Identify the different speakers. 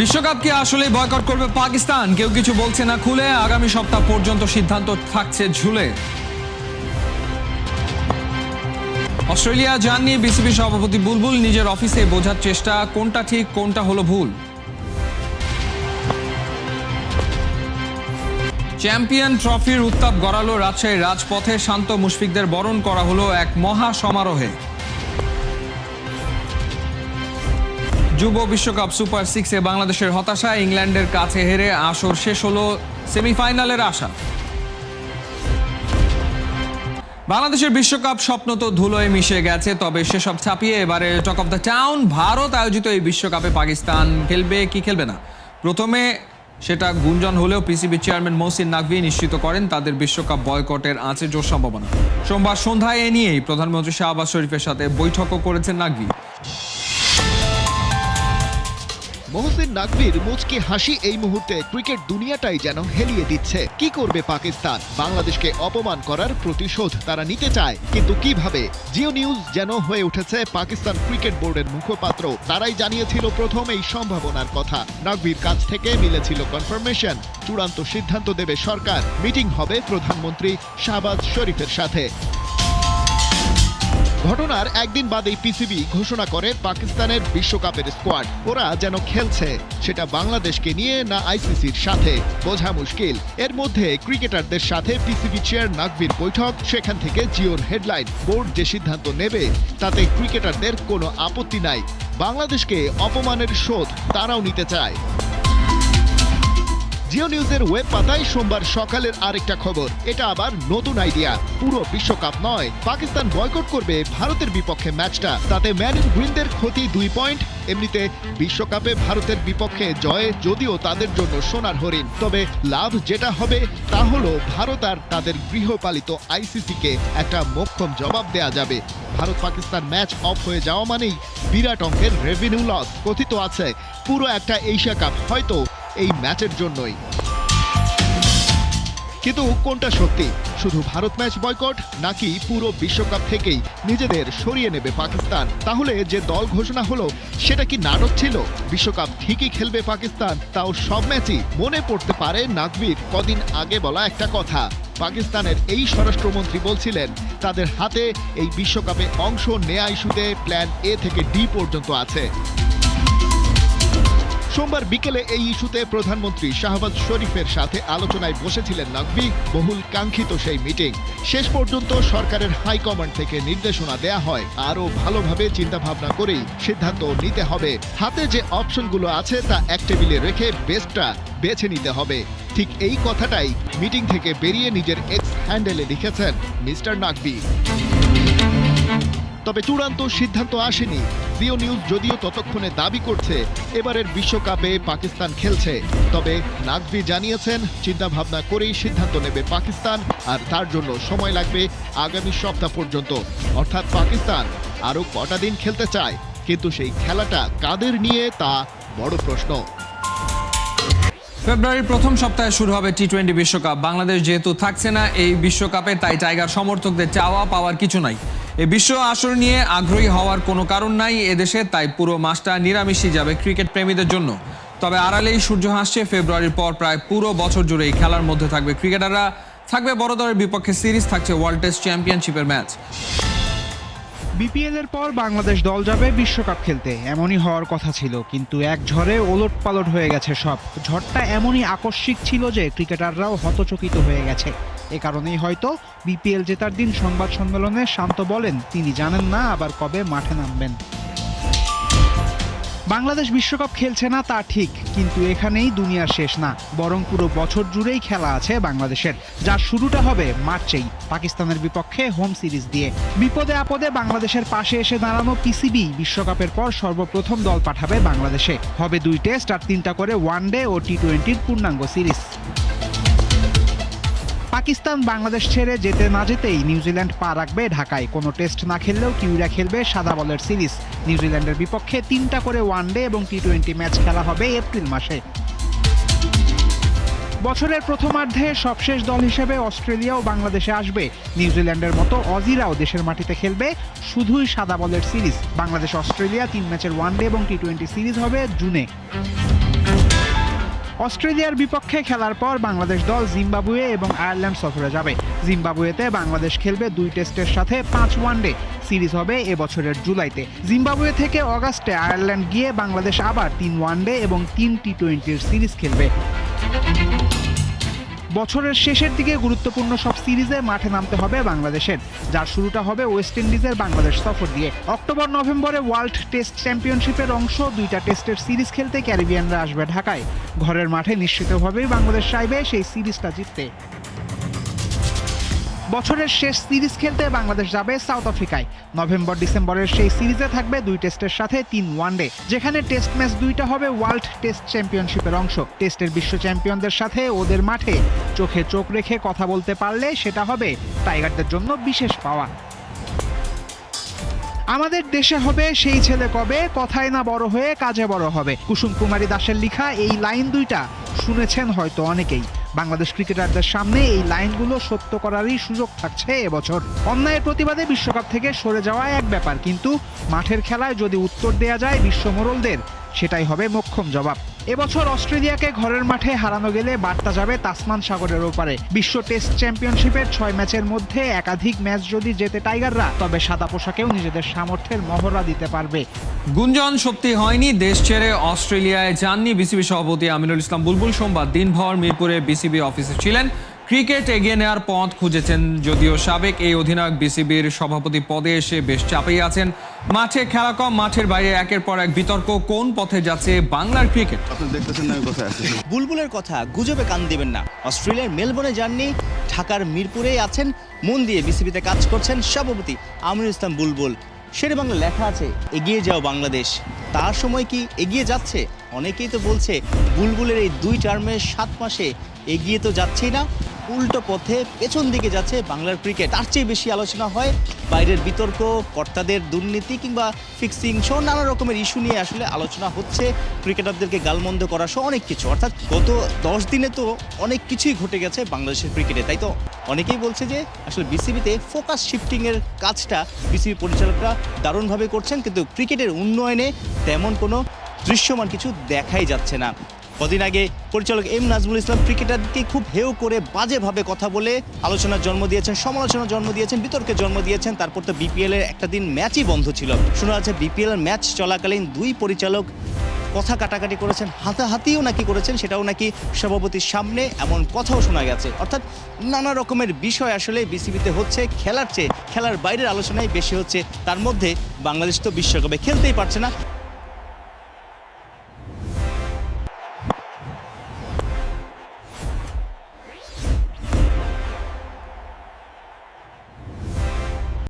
Speaker 1: বিশ্বকাপ কি আসলেই বয়কট করবে পাকিস্তান? কেউ কিছু বলছে না খুলে। আগামী সপ্তাহ পর্যন্ত সিদ্ধান্ত থাকছে ঝুলে। অস্ট্রেলিয়া যাননি বিসিবি সভাপতি বুলবুল। নিজের অফিসে বোঝার চেষ্টা, কোনটা ঠিক কোনটা হলো ভুল। চ্যাম্পিয়ন ট্রফির উত্তাপ গড়ালো রাজশাহীর রাজপথে। শান্ত মুশফিকদের বরণ করা হলো এক মহা সমারোহে। যুব বিশ্বকাপ সুপার 6-এ বাংলাদেশের হতাশা। ইংল্যান্ডের কাছে হেরে আসর শেষ হলো সেমিফাইনালের আশা। বাংলাদেশের বিশ্বকাপ স্বপ্ন তো ধুলোয় মিশে গেছে, তবে সেসব ছাপিয়ে এবারে talk of the town Bharat আয়োজিত এই বিশ্বকাপে পাকিস্তান খেলবে কি খেলবে না। প্রথমে সেটা গুঞ্জন হলেও পিসিবি চেয়ারম্যান মহসিন নাকভি নিশ্চিত করেন তাদের বিশ্বকাপ বয়কটের আছে জোর সম্ভাবনা। সোমবার সন্ধ্যায় এ নিয়েই প্রধানমন্ত্রী শাহবাজ শরীফের সাথে বৈঠকও করেছেন নাকভি।
Speaker 2: মহসিন নাকভির মুচকি হাসি এই মুহূর্তে ক্রিকেট দুনিয়াটাই যেন হেলিয়ে দিচ্ছে। কি করবে পাকিস্তান? বাংলাদেশকে অপমান করার প্রতিশোধ তারা নিতে চায়, কিন্তু কিভাবে? জিও নিউজ যেন হয়ে উঠেছে পাকিস্তান ক্রিকেট বোর্ডের মুখপাত্র। তারাই জানিয়েছিল প্রথম এই সম্ভাবনার কথা। নাকভির কাছ থেকে মিলেছিল কনফার্মেশন। চূড়ান্ত সিদ্ধান্ত দেবে সরকার। মিটিং হবে প্রধানমন্ত্রী শাহবাজ শরীফের সাথে। ঘটনার একদিন বাদেই পিসিবি ঘোষণা করে পাকিস্তানের বিশ্বকাপের স্কোয়াড। ওরা যেন খেলছে, সেটা বাংলাদেশকে নিয়ে না আইসিসির সাথে, বোঝা মুশকিল। এর মধ্যে ক্রিকেটারদের সাথে পিসিবি চেয়ার নাকভির বৈঠক। সেখান থেকে জিওর হেডলাইন, বোর্ড যে সিদ্ধান্ত নেবে তাতে ক্রিকেটারদের কোনো আপত্তি নাই। বাংলাদেশকে অপমানের শোধ তারাও নিতে চায়। জিও নিউজের ওয়েব পাতায় সোমবার সকালের আরেকটা খবর। এটা আবার নতুন আইডিয়া। পুরো বিশ্বকাপ নয়, পাকিস্তান বয়কট করবে ভারতের বিপক্ষে ম্যাচটা। তাতে ম্যান ইন গ্রিনদের ক্ষতি 2 পয়েন্ট। এমনিতে বিশ্বকাপে ভারতের বিপক্ষে জয়ে যদিও তাদের জন্য সোনার হরিণ, তবে লাভ যেটা হবে তা হলো ভারত আর তাদের গৃহপালিত আইসিসিকে একটা মোক্ষম জবাব দেয়া যাবে। ভারত পাকিস্তান ম্যাচ অফ হয়ে যাওয়া মানেই বিরাট অঙ্কের রেভিনিউ লস। কথিত আছে পুরো একটা এশিয়া কাপ হয়তো এই ম্যাচের জন্যই। কিন্তু কোনটা সত্যি? শুধু ভারত ম্যাচ বয়কট, নাকি পুরো বিশ্বকাপ থেকেই নিজেদের সরিয়ে নেবে পাকিস্তান? তাহলে যে দল ঘোষণা হলো সেটা কি নাটক ছিল? বিশ্বকাপ ঠিকই খেলবে পাকিস্তান, তাও সব ম্যাচই? মনে পড়তে পারে নাকভির কদিন আগে বলা একটা কথা। পাকিস্তানের এই স্বরাষ্ট্রমন্ত্রী বলছিলেন তাদের হাতে এই বিশ্বকাপে অংশ নেয়া ইস্যুতে প্ল্যান এ থেকে ডি পর্যন্ত আছে। সোমবার বিকেলে এই ইস্যুতে প্রধানমন্ত্রী শাহবাজ শরীফের সাথে আলোচনায় বসেছিলেন নাকভি। বহুল কাঙ্ক্ষিত সেই মিটিং। শেষ পর্যন্ত সরকারের হাইকমান্ড থেকে নির্দেশনা দেয়া হয় আরও ভালোভাবে চিন্তাভাবনা করেই সিদ্ধান্ত নিতে হবে। হাতে যে অপশনগুলো আছে তা এক টেবিলে রেখে বেস্টটা বেছে নিতে হবে। ঠিক এই কথাটাই মিটিং থেকে বেরিয়ে নিজের এক্স হ্যান্ডেলে লিখেছেন মিস্টার নাকভি। তবে চূড়ান্ত সিদ্ধান্ত আসেনি। জিও নিউজ যদিও ততক্ষণে দাবি করছে এবারের বিশ্বকাপে পাকিস্তান খেলছে, তবে নাকভি জানিয়েছেন চিন্তাভাবনা করেই সিদ্ধান্ত নেবে পাকিস্তান, আর তার জন্য সময় লাগবে আগামী সপ্তাহ পর্যন্ত। অর্থাৎ পাকিস্তান আরও কটা দিন খেলতে চায়, কিন্তু সেই খেলাটা কাদের নিয়ে তা বড় প্রশ্ন।
Speaker 1: ফেব্রুয়ারির প্রথম সপ্তাহে শুরু হবে টি-20 বিশ্বকাপ। বাংলাদেশ যেহেতু থাকছে না এই বিশ্বকাপে, তাই টাইগার সমর্থকদের চাওয়া পাওয়ার কিছু নাই। এই বিশ্ব আসর নিয়ে আগ্রহী হওয়ার কোনো কারণ নাই এদেশে, তাই পুরো মাসটা নিরামিষই যাবে ক্রিকেট প্রেমীদের জন্য। তবে আড়ালেই সূর্য হাসছে। ফেব্রুয়ারির পর প্রায় পুরো বছর জুড়ে এই খেলার মধ্যে থাকবে ক্রিকেটাররা, থাকবে বড় দলের বিপক্ষে সিরিজ, থাকছে ওয়ার্ল্ড টেস্ট চ্যাম্পিয়নশিপের ম্যাচ।
Speaker 3: বিপিএল এর পর বাংলাদেশ দল যাবে বিশ্বকাপ খেলতে, এমনই হওয়ার কথা ছিল, কিন্তু এক ঝড়ে ওলট পালট হয়ে গেছে সব। ঝড়টা এমনই আকস্মিক ছিল যে ক্রিকেটাররাও হতচকিত হয়ে গেছে। এ কারণেই হয়তো বিপিএল জেতার দিন সংবাদ সম্মেলনে শান্ত বলেন তিনি জানেন না আবার কবে মাঠে নামবেন। বাংলাদেশ বিশ্বকাপ খেলছে না তা ঠিক, কিন্তু এখানেই দুনিয়ার শেষ না, বরং পুরো বছর জুড়েই খেলা আছে বাংলাদেশের, যার শুরুটা হবে মার্চেই পাকিস্তানের বিপক্ষে হোম সিরিজ দিয়ে। বিপদে আপদে বাংলাদেশের পাশে এসে দাঁড়ানো পিসিবি বিশ্বকাপের পর সর্বপ্রথম দল পাঠাবে বাংলাদেশে। হবে 2 টেস্ট আর 3টা করে ওয়ানডে ও টি-20-র পূর্ণাঙ্গ সিরিজ। পাকিস্তান বাংলাদেশ ছেড়ে যেতে না যেতেই নিউজিল্যান্ড পা রাখবে ঢাকায়। কোনো টেস্ট না খেললেও কিউরা খেলবে সাদা বলের সিরিজ। নিউজিল্যান্ডের বিপক্ষে 3টা করে ওয়ানডে এবং টি-20 ম্যাচ খেলা হবে এপ্রিল মাসে। বছরের প্রথমার্ধে সবশেষ দল হিসেবে অস্ট্রেলিয়াও বাংলাদেশে আসবে। নিউজিল্যান্ডের মতো অজিরাও দেশের মাটিতে খেলবে শুধুই সাদা বলের সিরিজ। বাংলাদেশ অস্ট্রেলিয়া 3 ম্যাচের ওয়ানডে এবং টি-20 সিরিজ হবে জুনে। অস্ট্রেলিয়ার বিপক্ষে খেলার পর বাংলাদেশ দল জিম্বাবুয়ে এবং আয়ারল্যান্ড সফরে যাবে। জিম্বাবুয়েতে বাংলাদেশ খেলবে 2 টেস্টের সাথে 5 ওয়ানডে সিরিজ হবে এবছরের জুলাইতে। জিম্বাবুয়ে থেকে অগাস্টে আয়ারল্যান্ড গিয়ে বাংলাদেশ আবার 3 ওয়ানডে এবং 3 টি20-র সিরিজ খেলবে। বছরের শেষের দিকে গুরুত্বপূর্ণ সব সিরিজে মাঠে নামতে হবে বাংলাদেশের, যার শুরুটা হবে ওয়েস্ট ইন্ডিজের বাংলাদেশ সফর দিয়ে। অক্টোবর নভেম্বরে ওয়ার্ল্ড টেস্ট চ্যাম্পিয়নশিপের অংশ 2টা টেস্টের সিরিজ খেলতে ক্যারিবিয়ানরা আসবে ঢাকায়। ঘরের মাঠে নিশ্চিতভাবেই বাংলাদেশ চাইবে সেই সিরিজটা জিততে। বছরের শেষ সিরিজ খেলতে বাংলাদেশ যাবে সাউথ আফ্রিকায়। নভেম্বর ডিসেম্বরের সেই সিরিজে থাকবে 2 টেস্টের সাথে 3 ওয়ানডে, যেখানে টেস্ট ম্যাচ 2টা হবে ওয়ার্ল্ড টেস্ট চ্যাম্পিয়নশিপের অংশ। টেস্টের বিশ্ব চ্যাম্পিয়নদের সাথে ওদের মাঠে চোখে চোখ রেখে কথা বলতে পারলে সেটা হবে টাইগারদের জন্য বিশেষ পাওয়া। আমাদের দেশে হবে সেই ছেলে কবে, কথায় না বড় হয়ে কাজে বড় হবে। কুসুম কুমারী দাসের লেখা এই লাইন দুইটা শুনেছেন হয়তো অনেকেই। বাংলাদেশ ক্রিকেটারদের সামনে এই লাইনগুলো সত্য করারই সুযোগ থাকছে এবছর। অন্যায়ের প্রতিবাদে বিশ্বকাপ থেকে সরে যাওয়া এক ব্যাপার, কিন্তু মাঠের খেলায় যদি উত্তর দেয়া যায় বিশ্ব মোড়লদের, সেটাই হবে মোক্ষম জবাব। এবছর অস্ট্রেলিয়াকে ঘরের মাঠে হারানো গেলে বার্তা যাবে তাসমান সাগরের ওপারে। বিশ্ব টেস্ট চ্যাম্পিয়নশিপের 6 ম্যাচের মধ্যে একাধিক ম্যাচ যদি জেতে টাইগাররা, তবে সাদা পোশাকেও নিজেদের সামর্থ্যের মহড়া দিতে পারবে।
Speaker 1: গুঞ্জন সত্যি হয়নি, দেশ ছেড়ে অস্ট্রেলিয়ায় যাননি বিসিবি সভাপতি আমিনুল ইসলাম বুলবুল। সোমবার দিনভর মিরপুরে বিসিবি অফিসে ছিলেন। ক্রিকেট এগিয়ে নেওয়ার পথ খুঁজেছেন যদিও সাবেক এই অধিনায়ক বিসিবির সভাপতি পদে এসে বেশ চাপেই আছেন। মাঠে খেলা কম, মাঠের বাইরে একের পর এক বিতর্ক। কোন পথে যাচ্ছে বাংলার ক্রিকেট?
Speaker 4: বুলবুলের কথা গুজবে কান দিবেন না। অস্ট্রেলিয়ার মেলবোর্নে যাননি, ঢাকার মিরপুরেই আছেন। মন দিয়ে বিসিবিতে কাজ করছেন সভাপতি আমিনুল ইসলাম বুলবুল। শেরেবাংলা লেখা আছে এগিয়ে যাও বাংলাদেশ। তার সময় কি এগিয়ে যাচ্ছে? অনেকেই তো বলছে বুলবুলের এই 2 টার্মের 7 মাসে এগিয়ে তো যাচ্ছেই না, উল্টো পথে পেছন দিকে যাচ্ছে বাংলার ক্রিকেট। তার চেয়ে বেশি আলোচনা হয় বাইরের বিতর্ক, কর্তাদের দুর্নীতি কিংবা ফিক্সিং সহ নানা রকমের ইস্যু নিয়ে আসলে আলোচনা হচ্ছে। ক্রিকেটারদেরকে গালমন্দ করা সহ অনেক কিছু। অর্থাৎ গত 10 দিনে তো অনেক কিছুই ঘটে গেছে বাংলাদেশের ক্রিকেটে। তাই তো অনেকেই বলছে যে আসলে বিসিবিতে ফোকাস শিফটিংয়ের কাজটা বিসিবি পরিচালকরা দারুণভাবে করছেন, কিন্তু ক্রিকেটের উন্নয়নে তেমন কোনো দৃশ্যমান কিছু দেখাই যাচ্ছে না। কদিন আগে পরিচালক এম নাজমুল ইসলাম ক্রিকেটারকে খুব হেয় করে বাজেভাবে কথা বলে আলোচনার জন্ম দিয়েছেন, সমালোচনার জন্ম দিয়েছেন, বিতর্কের জন্ম দিয়েছেন। তারপর তো বিপিএল এর একটা দিন ম্যাচই বন্ধ ছিল। শোনা যাচ্ছে বিপিএল এর ম্যাচ চলাকালীন 2 পরিচালক কথা কাটাকাটি করেছেন, হাতাহাতিও নাকি করেছেন, সেটাও নাকি সভাপতির সামনে, এমন কথাও শোনা গেছে। অর্থাৎ নানা রকমের বিষয় আসলে বিসিবিতে হচ্ছে, খেলার চেয়ে খেলার বাইরের আলোচনাই বেশি হচ্ছে। তার মধ্যে বাংলাদেশ তো বিশ্বকাপে খেলতেই পারছে না।